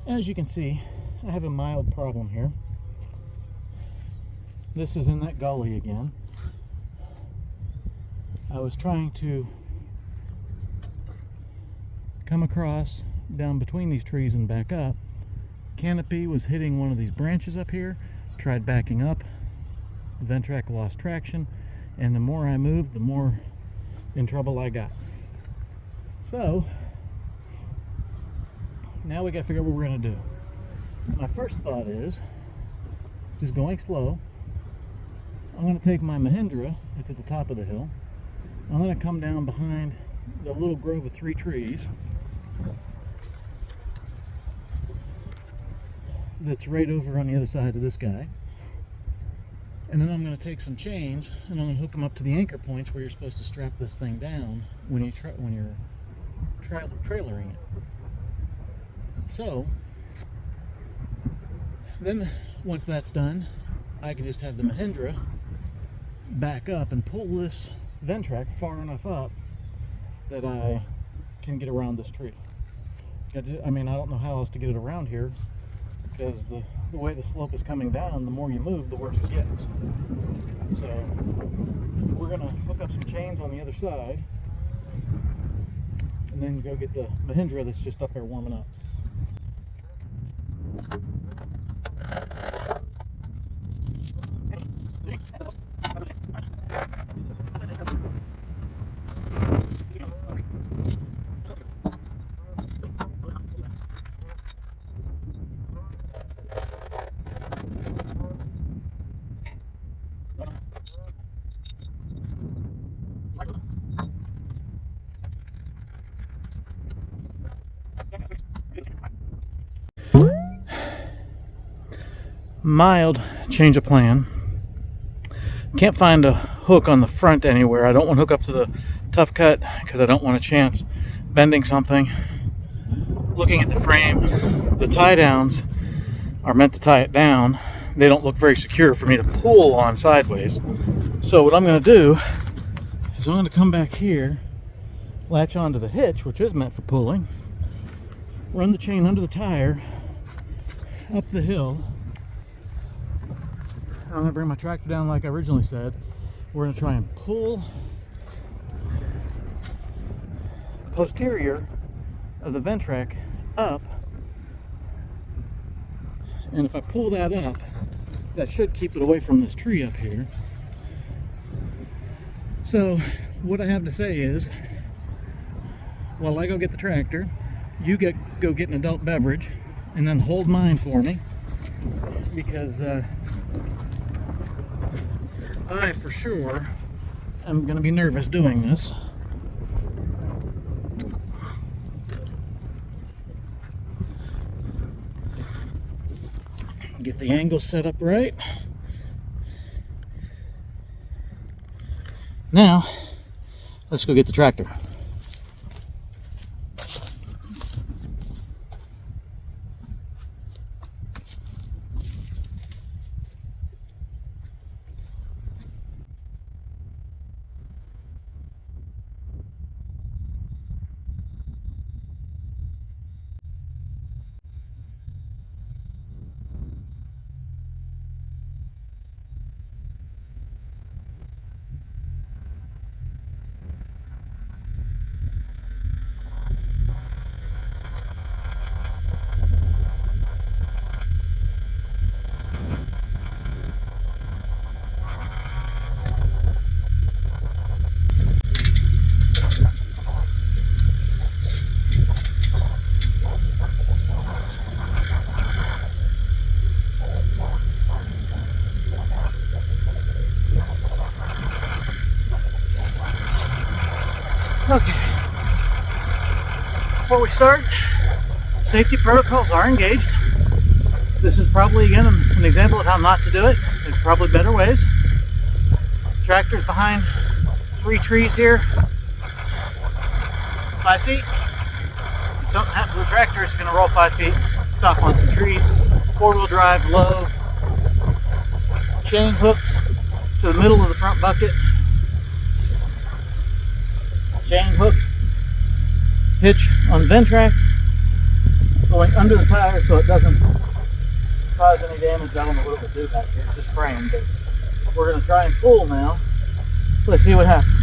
As you can see, I have a mild problem here. This is in that gully again. I was trying to come across down between these trees and back up. Canopy was hitting one of these branches up here. Tried backing up. The Ventrac lost traction, and the more I moved, the more in trouble I got. So now we got to figure out what we're going to do. My first thought is just going slow. I'm going to take my Mahindra. It's at the top of the hill. I'm going to come down behind the little grove of 3 trees that's right over on the other side of this guy. And then I'm going to take some chains and I'm going to hook them up to the anchor points where you're supposed to strap this thing down when you're trailering it. So then once that's done, I can just have the Mahindra back up and pull this Ventrac far enough up that I can get around this tree. I mean, I don't know how else to get it around here, because the way the slope is coming down, the more you move, the worse it gets. So we're going to hook up some chains on the other side and then go get the Mahindra that's just up there warming up. Mild change of plan. Can't find a hook on the front anywhere. I don't want to hook up to the tough cut because I don't want a chance bending something. Looking at the frame, the tie downs are meant to tie it down. They don't look very secure for me to pull on sideways. So what I'm going to do is I'm going to come back here, latch onto the hitch, which is meant for pulling, run the chain under the tire, up the hill. I'm going to bring my tractor down like I originally said. We're going to try and pull the posterior of the Ventrac up. And if I pull that up, that should keep it away from this tree up here. So what I have to say is, while I go get the tractor, you go get an adult beverage and then hold mine for me, because I for sure am going to be nervous doing this. Get the angle set up right. Now, let's go get the tractor. Okay, before we start, safety protocols are engaged. This is probably, again, an example of how not to do it. There's probably better ways. Tractor's behind 3 trees here, 5 feet. If something happens to the tractor, it's going to roll 5 feet, stop on some trees. 4-wheel drive, low, chain hooked to the middle of the front bucket. Chain hook, hitch on Ventrac, going under the tire so it doesn't cause any damage. I don't know what it will do back here. It's just frame, but we're going to try and pull now. Let's see what happens.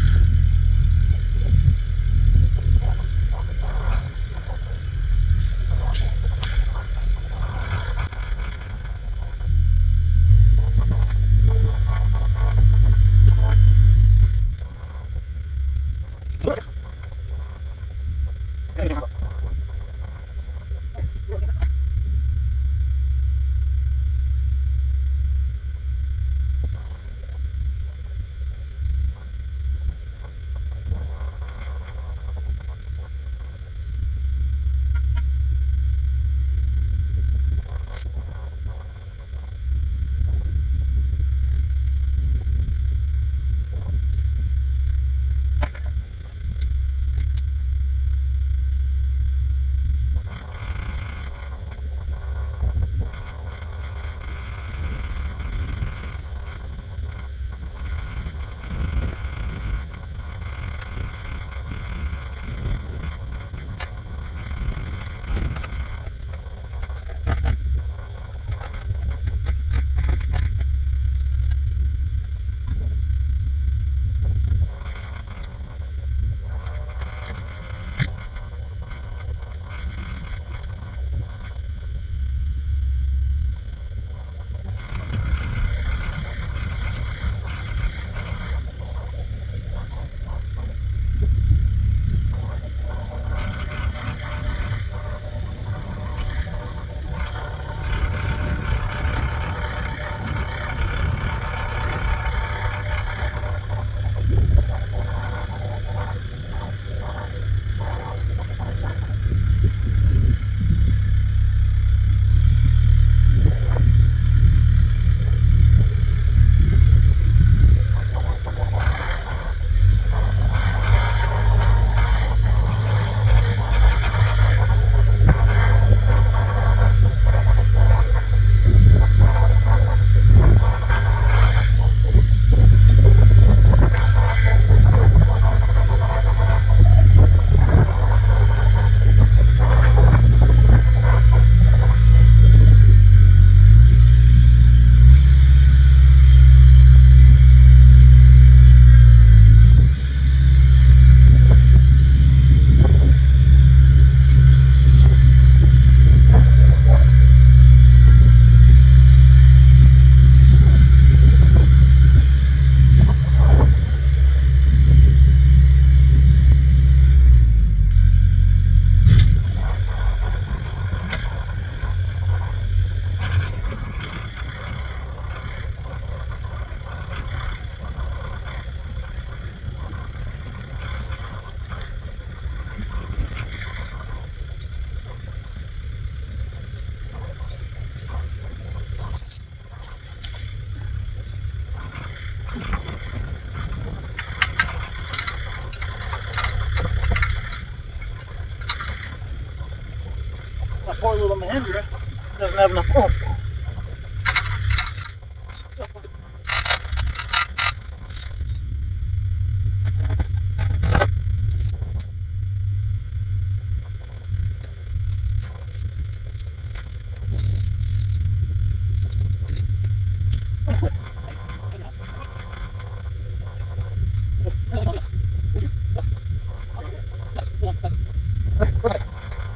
My poor little Mahindra doesn't have enough oomph.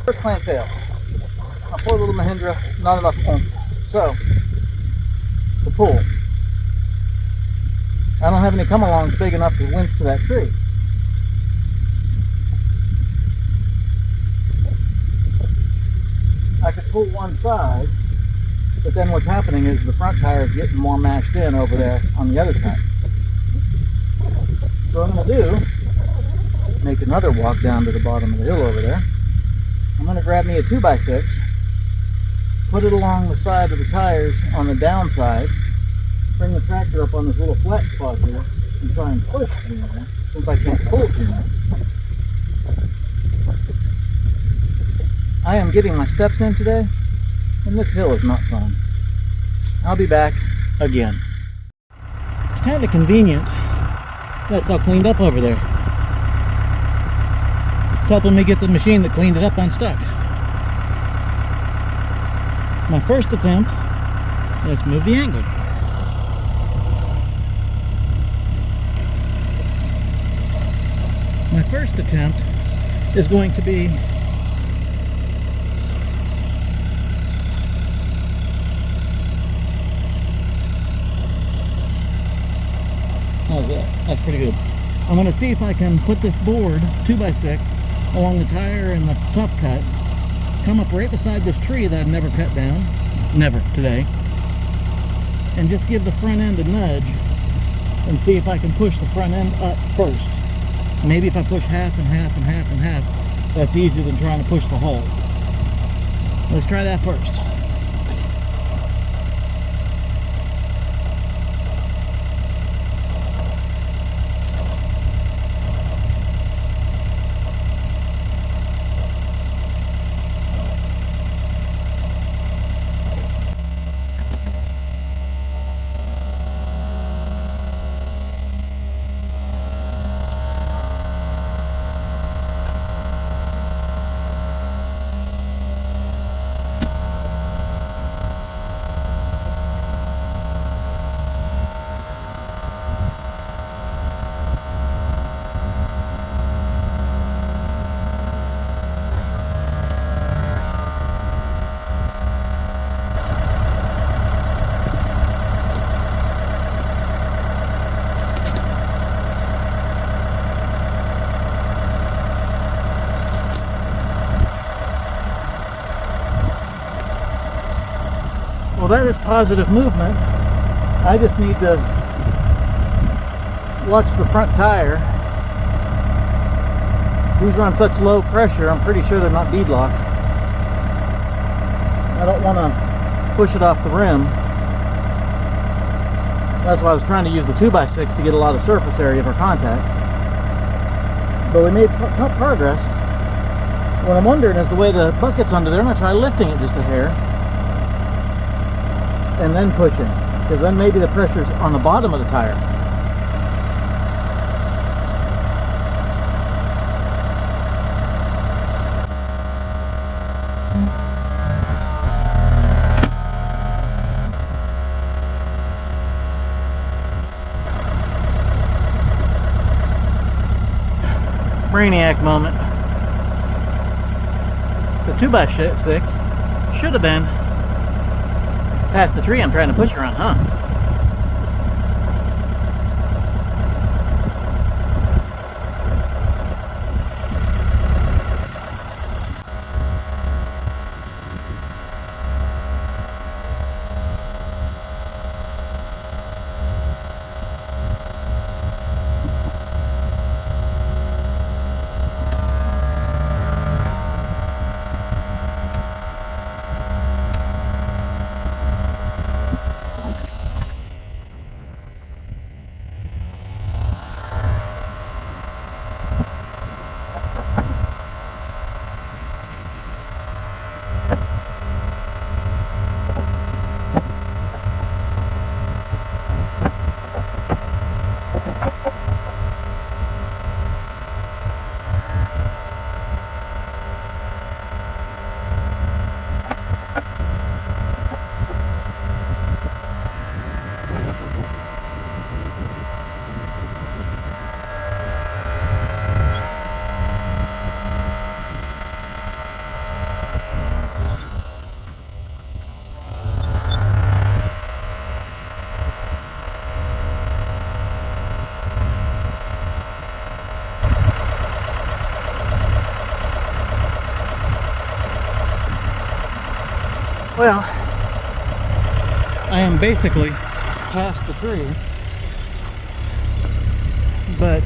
First plan failed. My poor little Mahindra, not enough oomph. So, the pull. I don't have any come-alongs big enough to winch to that tree. I could pull one side, but then what's happening is the front tire is getting more mashed in over there on the other side. So what I'm going to do, make another walk down to the bottom of the hill over there. I'm going to grab me a 2x6, put it along the side of the tires on the downside, bring the tractor up on this little flat spot here, and try and push in there, since I can't pull too much. I am getting my steps in today, and this hill is not fun. I'll be back again. It's kind of convenient that it's all cleaned up over there. It's helping me get the machine that cleaned it up unstuck. My first attempt, let's move the angle. My first attempt is going to be how's that? That's pretty good. I'm going to see if I can put this board 2x6 along the tire and the tough cut, come up right beside this tree that I've never cut down, never today, and just give the front end a nudge and see if I can push the front end up first. Maybe if I push half and half and half and half, that's easier than trying to push the whole. Let's try that first. Well, that is positive movement. I just need to watch the front tire. These run such low pressure, I'm pretty sure they're not bead locks. I don't want to push it off the rim. That's why I was trying to use the 2x6 to get a lot of surface area for contact. But we made progress. What I'm wondering is the way the bucket's under there, I'm going to try lifting it just a hair. And then pushing, because then maybe the pressure's on the bottom of the tire. Brainiac moment. The 2x6 should have been past the tree I'm trying to push around, huh? Well, I am basically past the tree, but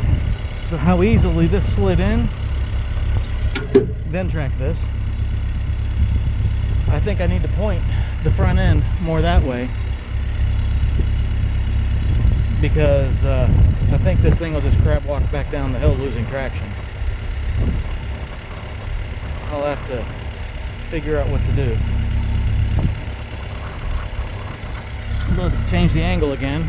how easily this slid in, Ventrac this, I think I need to point the front end more that way, because I think this thing will just crab walk back down the hill losing traction. I'll have to figure out what to do. Let's change the angle again.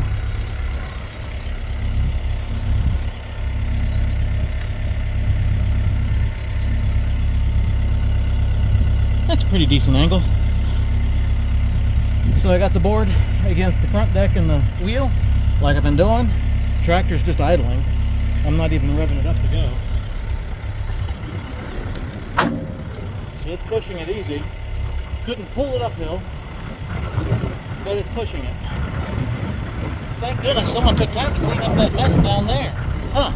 That's a pretty decent angle. So I got the board against the front deck and the wheel, like I've been doing. Tractor's just idling. I'm not even revving it up to go. See, it's pushing it easy. Couldn't pull it uphill, but it's pushing it. Thank goodness someone took time to clean up that mess down there. Huh.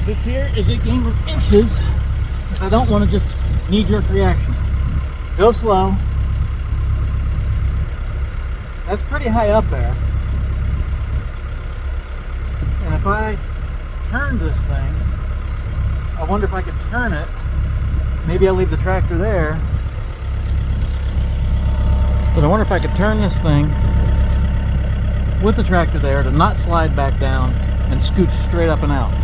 This here is a game of inches. I don't want to just knee-jerk reaction. Go slow. That's pretty high up there. And if I turn this thing, I wonder if I could turn it. Maybe I'll leave the tractor there. But I wonder if I could turn this thing with the tractor there to not slide back down and scooch straight up and out.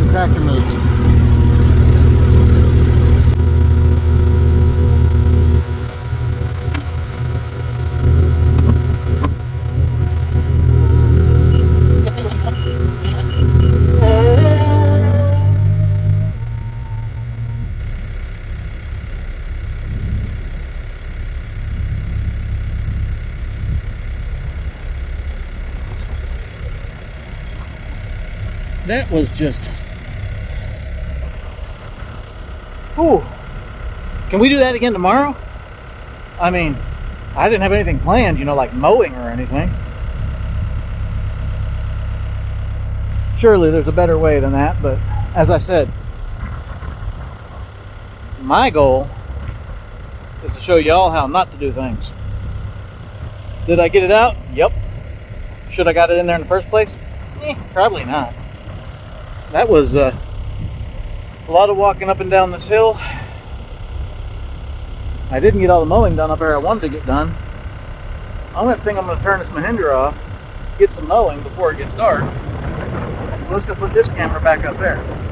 Tractor moves. That was just... Ooh. Can we do that again tomorrow? I mean, I didn't have anything planned, you know, like mowing or anything. Surely there's a better way than that, but as I said, my goal is to show y'all how not to do things. Did I get it out? Yep. Should I got it in there in the first place? Probably not. That was a lot of walking up and down this hill. I didn't get all the mowing done up there I wanted to get done. I'm going to turn this Mahindra off, get some mowing before it gets dark. let's go put this camera back up there.